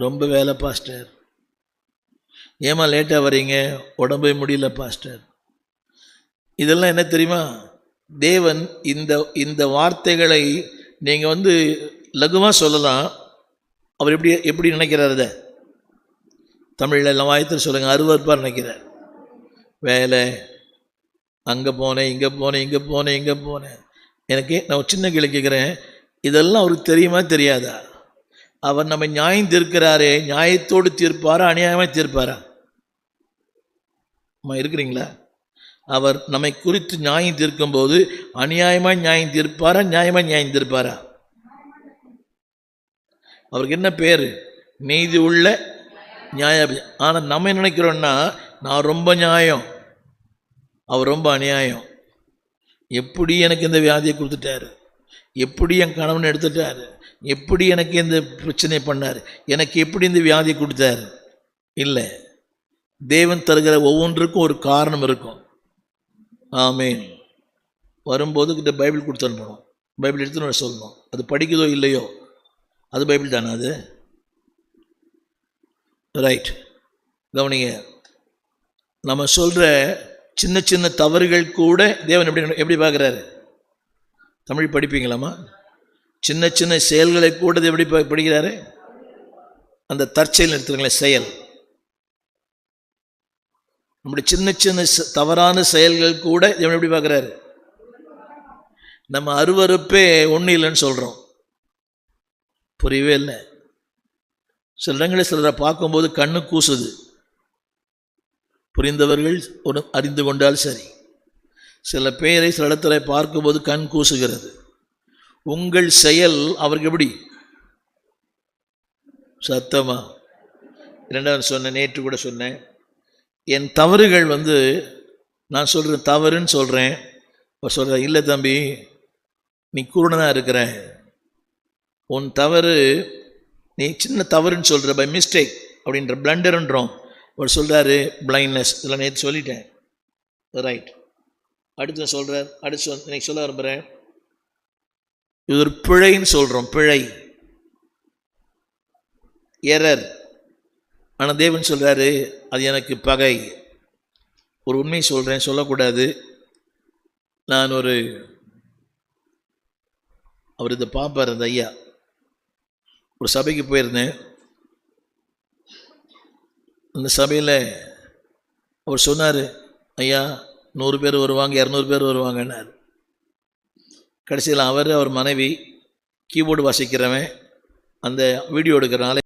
ரொம்ப வேலை பாஸ்டர், ஏமா லேட்டாக வரீங்க, உடம்பே முடியல பாஸ்டர். இதெல்லாம் என்ன தெரியுமா? தேவன் இந்த இந்த வார்த்தைகளை நீங்கள் லகுவாக சொல்லலாம். அவர் எப்படி எப்படி நினைக்கிறார்? அதை தமிழில் எல்லாம் வாயத்தில் சொல்லுங்கள். அருவருப்பாக நினைக்கிறார். வேலை, அங்கே போனேன், இங்கே போனேன், இங்கே போனேன், இங்கே போனேன். நான் ஒரு சின்ன கேள்வி கேட்குறேன், இதெல்லாம் அவருக்கு தெரியுமா தெரியாதா? அவர் நம்ம நியாயம் தீர்க்கிறாரே, நியாயத்தோடு தீர்ப்பாரா அநியாயமாக தீர்ப்பாரா? இருக்கிறீங்களா? அவர் நம்மை குறித்து நியாயம் தீர்க்கும் போது அநியாயமாக நியாயம் தீர்ப்பாரா நியாயமாக நியாயம் தீர்ப்பாரா? அவருக்கு என்ன பேர்? நீதி உள்ள நியாயாபதி. ஆனால் நம்ம நினைக்கிறோன்னா, நான் ரொம்ப நியாயம், அவர் ரொம்ப அநியாயம். எப்படி எனக்கு இந்த வியாதியை கொடுத்துட்டாரு, எப்படி என் கணவன் எடுத்துட்டாரு, எப்படி எனக்கு இந்த பிரச்சனை பண்ணார், எனக்கு எப்படி இந்த வியாதியை கொடுத்தாரு? இல்லை, தேவன் தருகிற ஒவ்வொன்றுக்கும் ஒரு காரணம் இருக்கும். ஆமேன். வரும்போது இந்த பைபிள் கொடுத்து அனுப்பணும். பைபிள் எடுத்துன்னு சொல்லணும். அது படிக்குதோ இல்லையோ, அது பைபிள் தானே அது. ரைட், கவனிங்க. நம்ம சொல்கிற சின்ன சின்ன தவறுகள் கூட தேவன் எப்படி பார்க்குறாரு? தமிழ் படிப்பீங்களாமா? சின்ன சின்ன செயல்களை கூட எப்படி படிக்கிறாரு? அந்த தற்செயல் எடுத்துருங்களேன், செயல். நம்முடைய சின்ன சின்ன தவறான செயல்கள் கூட தேவன் எப்படி பார்க்குறாரு? நம்ம அருவருப்பே ஒன்றும் இல்லைன்னு சொல்கிறோம். புரியவே இல்லை. சில இடங்களில் சிலரை பார்க்கும்போது கண்ணு கூசுது. புரிந்தவர்கள் அறிந்து கொண்டால் சரி. சில பேரை சில இடத்துல பார்க்கும்போது கண் கூசுகிறது. உங்கள் செயல் அவருக்கு எப்படி? சத்தமா? இரண்டாவது சொன்னேன், நேற்று கூட சொன்னேன், என் தவறுகள் நான் சொல்கிறேன் தவறுன்னு சொல்கிறேன். அவர் சொல்கிறேன், இல்லை தம்பி, நீ குருடனாக இருக்கிற, உன் தவறு நீ சின்ன தவறுன்னு சொல்கிற, பை மிஸ்டேக் அப்படின்ற பிளண்டர்ன்றோம். அவர் சொல்கிறாரு பிளைண்ட்னஸ். இதெல்லாம் நேற்று சொல்லிட்டேன். ரைட். அடுத்து சொல்கிறார், இன்னைக்கு சொல்ல விரும்புகிறேன், இது ஒரு பிழைன்னு சொல்கிறோம். பிழை, எரர். ஆனால் தேவன் சொல்கிறாரு, அது எனக்கு பகை. ஒரு உண்மை சொல்கிறேன், சொல்லக்கூடாது. நான் அவர் இதை பார்ப்பார், அந்த ஐயா. ஒரு சபைக்கு போயிருந்தேன். அந்த சபையில் அவர் சொன்னார், ஐயா 100 பேர் வருவாங்க, 200 பேர் வருவாங்கன்னார். கடைசியில் அவர் மனைவி, கீபோர்டு வாசிக்கிறவன், அந்த வீடியோ எடுக்கிறனால